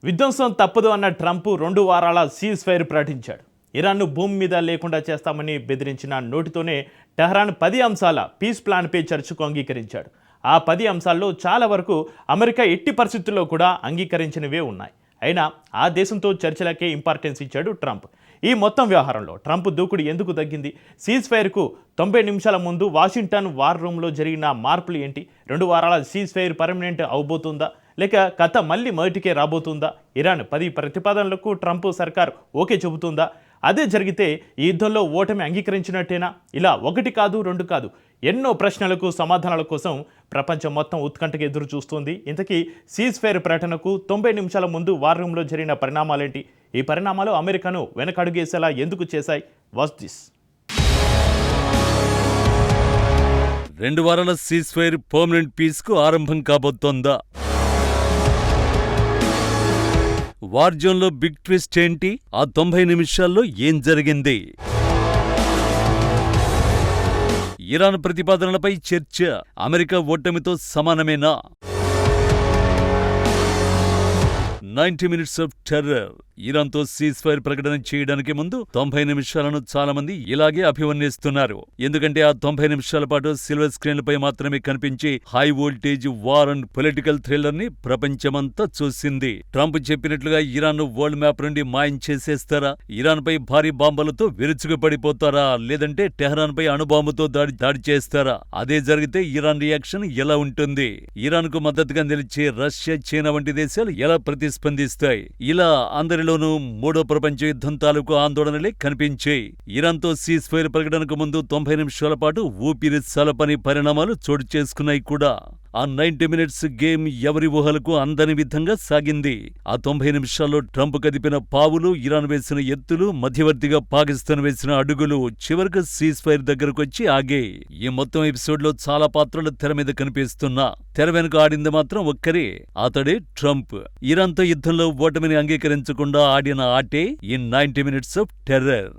విధ్వంసం తప్పదు అన్న ట్రంప్ 2 వారాల సీజ్ ఫైర్ ప్రకటించాడు. ఇరాన్ను భూమి మీద లేకుండా చేస్తామని బెదిరించిన నోటితోనే టెహ్రాన్ 10 అంశాల పీస్ ప్లాన్పై చర్చకు అంగీకరించాడు. ఆ 10 అంశాల్లో చాలా వరకు అమెరికా ఎట్టి పరిస్థితుల్లో కూడా అంగీకరించినవే ఉన్నాయి. అయినా ఆ దేశంతో చర్చలకే ఇంపార్టెన్స్ ఇచ్చాడు ట్రంప్. ఈ మొత్తం వ్యవహారంలో ట్రంప్ దూకుడు ఎందుకు తగ్గింది? సీజ్ ఫైర్కు 90 నిమిషాల ముందు వాషింగ్టన్ వార్ రూమ్లో జరిగిన మార్పులు ఏంటి? 2 వారాల సీజ్ ఫైర్ పర్మనెంట్ అవబోతుందా, లేక కథ మళ్ళీ మొదటికే రాబోతుందా? ఇరాన్ 10 ప్రతిపాదనలకు ట్రంప్ సర్కార్ ఓకే చెబుతుందా? అదే జరిగితే ఈ యుద్ధంలో ఓటమి అంగీకరించినట్టేనా? ఇలా 1 కాదు 2 కాదు, ఎన్నో ప్రశ్నలకు సమాధానాల కోసం ప్రపంచం మొత్తం ఉత్కంఠగా ఎదురు చూస్తుంది. ఇంతకీ సీజ్ ఫైర్ ప్రకటనకు 90 నిమిషాల ముందు వార్ రూమ్లో జరిగిన పరిణామాలేంటి? ఈ పరిణామాలు అమెరికాను వెనకడుగేసేలా ఎందుకు చేశాయి? Watch this. 2 వారాల సీజ్ ఫైర్ పర్మనెంట్ పీస్కు ఆరంభం కాబోతోందా? వార్ జోన్లో బిగ్ ట్విస్ట్ ఏంటి? ఆ 90 నిమిషాల్లో ఏం జరిగింది? ఇరాన్ ప్రతిపాదనలపై చర్చ అమెరికా ఓటమితో సమానమేనా? 90 మినిట్స్ ఆఫ్ టెర్రర్. ఇరాన్తో సీజ్ ఫైర్ ప్రకటన చేయడానికి ముందు 90 నిమిషాలను చాలా మంది ఇలాగే అభివర్ణిస్తున్నారు. ఎందుకంటే ఆ 90 నిమిషాల పాటు సిల్వర్ స్క్రీన్లపై మాత్రమే కనిపించి high voltage war and political thriller ని ప్రపంచమంతా చూసింది. ట్రంప్ చెప్పినట్లుగా ఇరాన్ వరల్డ్ మ్యాప్ నుండి మాయం చేసేస్తారా? ఇరాన్ పై భారీ బాంబులతో విరుచుకుపడిపోతారా? లేదంటే టెహ్రాన్ పై అణుబాంబుతో దాడి చేస్తారా? అదే జరిగితే ఇరాన్ రియాక్షన్ ఎలా ఉంటుంది? ఇరాన్ కు మద్దతుగా నిలిచే రష్యా, చైనా వంటి దేశాలు ఎలా ప్రతిస్పందిస్తాయి? ఇలా అందరిలోనూ మూడో ప్రపంచ యుద్ధం తాలూకు ఆందోళనలే కనిపించాయి. ఇరాన్తో సీజ్ ఫైర్ ప్రకటనకు ముందు 90 నిమిషాల పాటు ఊపిరి సలపని పరిణామాలు చోటు చేసుకున్నాయి కూడా. ఆ 90 మినిట్స్ గేమ్ ఎవరి ఊహలకు అందని విధంగా సాగింది. ఆ 90 నిమిషాల్లో ట్రంప్ కదిపిన పావులు, ఇరాన్ వేసిన ఎత్తులు, మధ్యవర్తిగా పాకిస్తాన్ వేసిన అడుగులు చివరికి సీజ్ ఫైర్ దగ్గరకొచ్చి ఆగే. ఈ మొత్తం ఎపిసోడ్లో చాలా పాత్రలు తెర మీద కనిపిస్తున్నా తెర వెనుక ఆడింది మాత్రం ఒక్కరే, అతడే ట్రంప్. ఇరాన్తో యుద్ధంలో ఓటమిని అంగీకరించకుండా ఆడిన ఆటే ఈ 90 మినిట్స్ ఆఫ్ టెర్రర్.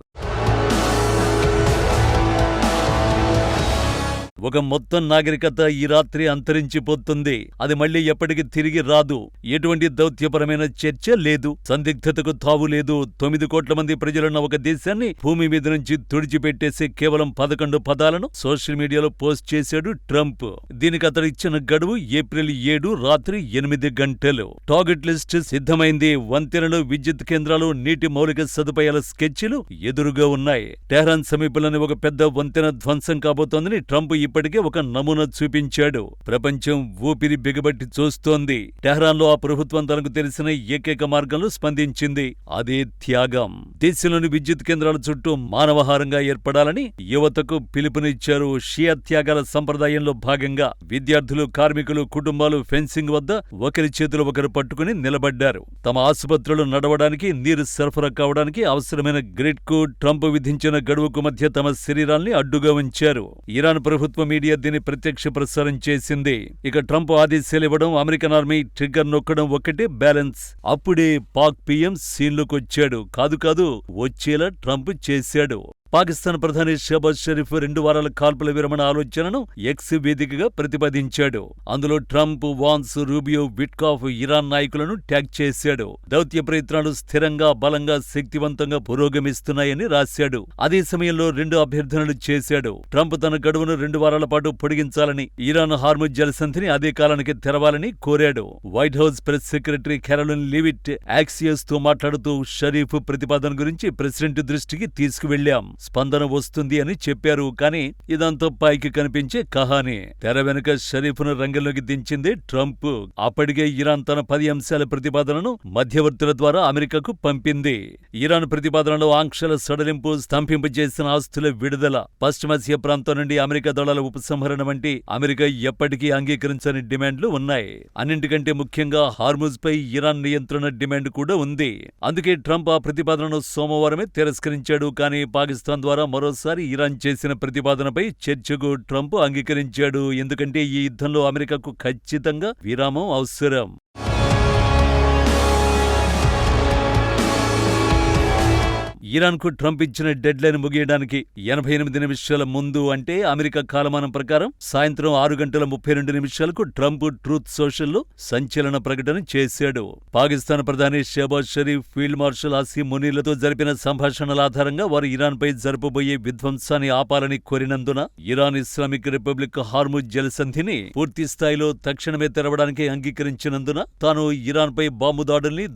ఒక మొత్తం నాగరికత ఈ రాత్రి అంతరించిపోతుంది. అది మళ్లీ ఎప్పటికీ తిరిగి రాదు. ఎటువంటి దౌత్యపరమైన చర్చ లేదు, సందిగ్ధతకు తావు లేదు. 9 కోట్ల మంది ప్రజలున్న ఒక దేశాన్ని భూమి మీద నుంచి తుడిచిపెట్టేసే కేవలం 11 పదాలను సోషల్ మీడియాలో పోస్ట్ చేశాడు ట్రంప్. దీనికి అతడు ఇచ్చిన గడువు ఏప్రిల్ 7 రాత్రి 8 గంటలు. టార్గెట్ లిస్ట్ సిద్ధమైంది. వంతెనలు, విద్యుత్ కేంద్రాలు, నీటి మౌలిక సదుపాయాల స్కెచ్లు ఎదురుగా ఉన్నాయి. టెహ్రాన్ సమీపంలోని ఒక పెద్ద వంతెన ధ్వంసం కాబోతోందని ట్రంప్ ఇప్పటికే ఒక నమూనా చూపించాడు. ప్రపంచం ఊపిరి బిగబట్టి చూస్తోంది. టెహ్రాన్లో ఆ ప్రభుత్వం తనకు తెలిసిన ఏకైక మార్గంలో స్పందించింది. అదే త్యాగం. దేశంలోని విద్యుత్ కేంద్రాల చుట్టూ మానవహారంగా ఏర్పడాలని యువతకు పిలుపునిచ్చారు. షియా త్యాగాల సంప్రదాయంలో భాగంగా విద్యార్థులు, కార్మికులు, కుటుంబాలు ఫెన్సింగ్ వద్ద ఒకరి చేతులు ఒకరు పట్టుకుని నిలబడ్డారు. తమ ఆసుపత్రులు నడవడానికి, నీరు సరఫరా కావడానికి అవసరమైన గ్రిడ్ కు ట్రంప్ విధించిన గడువుకు మధ్య తమ శరీరాల్ని అడ్డుగా ఉంచారు. ఇరాన్ ప్రభుత్వ మీడియా దీన్ని ప్రత్యక్ష ప్రసారం చేసింది. ఇక ట్రంప్ ఆదేశాలు ఇవ్వడం, అమెరికన్ ఆర్మీ ట్రిగ్గర్ నొక్కడం ఒక్కటే బ్యాలెన్స్. అప్పుడే పాక్ పీఎం సీన్లోకొచ్చాడు. కాదు వచ్చేలా ట్రంప్ చేశాడు. పాకిస్తాన్ ప్రధాని షహబాజ్ షరీఫ్ 2 వారాల కాల్పుల విరమణ ఆలోచనను ఎక్స్ వేదికగా ప్రతిపాదించాడు. అందులో Trump, Vance, Rubio, Witkoff Iran నాయకులను ట్యాగ్ చేశాడు. దౌత్య ప్రయత్నాలు స్థిరంగా, బలంగా, శక్తివంతంగా పురోగమిస్తున్నాయని రాశాడు. అదే సమయంలో 2 అభ్యర్థనలు చేశాడు. ట్రంప్ తన గడువును 2 వారాల పాటు పొడిగించాలని, ఇరాన్ హార్ముజ్ జలసంధిని అదే కాలానికి తెరవాలని కోరాడు. White House press secretary Karoline Leavitt Axios తో మాట్లాడుతూ షరీఫ్ ప్రతిపాదన గురించి ప్రెసిడెంట్ దృష్టికి తీసుకువెళ్లాం, స్పందన వస్తుంది అని చెప్పారు. కానీ ఇదంతా పైకి కనిపించే కహాని. తెర వెనుక షరీఫ్ను రంగంలోకి దించింది ట్రంప్. అప్పటికే ఇరాన్ తన 10 అంశాల ప్రతిపాదనను మధ్యవర్తుల ద్వారా అమెరికాకు పంపింది. ఇరాన్ ప్రతిపాదనలో ఆంక్షల సడలింపు, స్తంభింపు చేసిన ఆస్తుల విడుదల, పశ్చిమాసియా ప్రాంతం నుండి అమెరికా దళాల ఉపసంహరణ వంటి అమెరికా ఎప్పటికీ అంగీకరించని డిమాండ్లు ఉన్నాయి. అన్నింటికంటే ముఖ్యంగా హార్ముజ్ పై ఇరాన్ నియంత్రణ డిమాండ్ కూడా ఉంది. అందుకే ట్రంప్ ఆ ప్రతిపాదనను సోమవారమే తిరస్కరించాడు. కానీ పాకిస్తాన్ ద్వారా మరోసారి ఇరాన్ చేసిన ప్రతిపాదనపై చర్చకు ట్రంప్ అంగీకరించాడు. ఎందుకంటే ఈ యుద్ధంలో అమెరికాకు ఖచ్చితంగా విరామం అవసరం. ఇరాన్కు ట్రంప్ ఇచ్చిన డెడ్ లైన్ ముగియడానికి 88 నిమిషాల ముందు అంటే అమెరికా కాలమానం ప్రకారం సాయంత్రం 6:32 ట్రంప్ ట్రూత్ సోషల్లో సంచలన ప్రకటన చేశాడు. పాకిస్తాన్ ప్రధాని షహబాజ్ షరీఫ్, ఫీల్డ్ మార్షల్ ఆసిమ్ మునీర్లతో జరిపిన సంభాషణల ఆధారంగా వారు ఇరాన్పై జరపబోయే విధ్వంసాన్ని ఆపాలని కోరినందున ఇరాన్ ఇస్లామిక్ రిపబ్లిక్ హార్ముజ్ జలసంధిని పూర్తి స్థాయిలో తక్షణమే తెరవడానికి అంగీకరించినందున తాను ఇరాన్పై బాంబు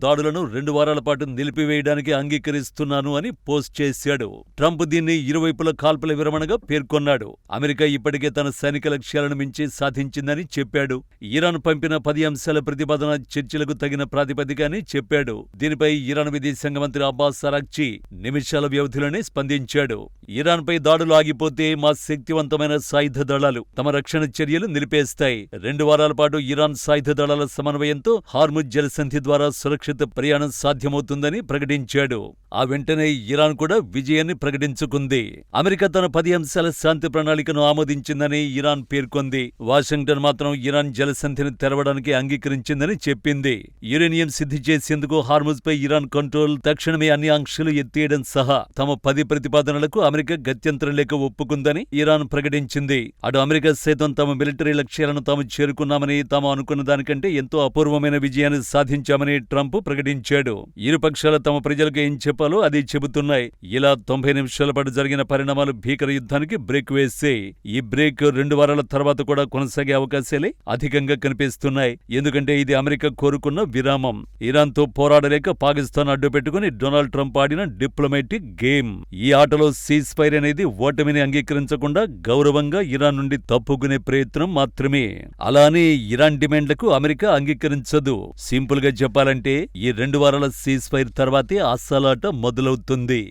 దాడులను 2 వారాల పాటు నిలిపివేయడానికి అంగీకరిస్తున్నాను అని పోస్ట్ చేశాడు. ట్రంప్ దీన్ని ఇరువైపుల కాల్పుల విరమణగా పేర్కొన్నాడు. అమెరికా ఇప్పటికే తన సైనిక లక్ష్యాలను మించి సాధించిందని చెప్పాడు. ఇరాన్ పంపిన 10 అంశాల ప్రతిపాదన చర్చలకు తగిన ప్రాతిపదిక అని చెప్పాడు. దీనిపై ఇరాన్ విదేశాంగ మంత్రి అబ్బాస్ అరాగ్చి నిమిషాల వ్యవధిలోనే స్పందించాడు. ఇరాన్పై దాడులు ఆగిపోతే మా శక్తివంతమైన సాయుధ దళాలు తమ రక్షణ చర్యలు నిలిపేస్తాయి. 2 వారాల పాటు ఇరాన్ సాయుధ దళాల సమన్వయంతో హార్ముజ్ జలసంధి ద్వారా సురక్షిత ప్రయాణం సాధ్యమవుతుందని ప్రకటించాడు. ఆ వెంటనే ఇరాన్ కూడా విజయాన్ని ప్రకటించుకుంది. అమెరికా తన 10 అంశాల శాంతి ప్రణాళికను ఆమోదించిందని ఇరాన్ పేర్కొంది. వాషింగ్టన్ మాత్రం ఇరాన్ జలసంధిని తెరవడానికి అంగీకరించిందని చెప్పింది. యురేనియం సిద్ధి చేసేందుకు హార్ముజ్పై ఇరాన్ కంట్రోల్, తక్షణమే అన్ని ఆంక్షలు ఎత్తేయడం సహా తమ 10 ప్రతిపాదనలకు అమెరికా గత్యంతరం లేక ఒప్పుకుందని ఇరాన్ ప్రకటించింది. అటు అమెరికా సైతం తమ మిలిటరీ లక్ష్యాలను తాము చేరుకున్నామని, తాము అనుకున్న దానికంటే ఎంతో అపూర్వమైన విజయాన్ని సాధించామని ట్రంప్ ప్రకటించాడు. ఇరుపక్షాల తమ ప్రజలకు ఏం చెప్పాలో అది చెబుతున్నాయి. ఇలా 90 నిమిషాల పాటు జరిగిన పరిణామాలు భీకర యుద్ధానికి బ్రేక్ వేసాయి. ఈ బ్రేక్ 2 వారాల తర్వాత కూడా కొనసాగే అవకాశాలే అధికంగా కనిపిస్తున్నాయి. ఎందుకంటే ఇది అమెరికా కోరుకున్న విరామం. ఇరాన్తో పోరాడలేక పాకిస్తాన్ అడ్డుపెట్టుకుని డొనాల్డ్ ట్రంప్ ఆడిన డిప్లొమాటిక్ గేమ్. ఈ ఆటలో సీజ్ ఫైర్ అనేది ఓటమిని అంగీకరించకుండా గౌరవంగా ఇరాన్ నుండి తప్పుకునే ప్రయత్నం మాత్రమే. అలానే ఇరాన్ డిమాండ్లకు అమెరికా అంగీకరించదు. సింపుల్ గా చెప్పాలంటే ఈ 2 వారాల సీజ్ ఫైర్ తర్వాతే అస్సలాట మొదలవుతుంది.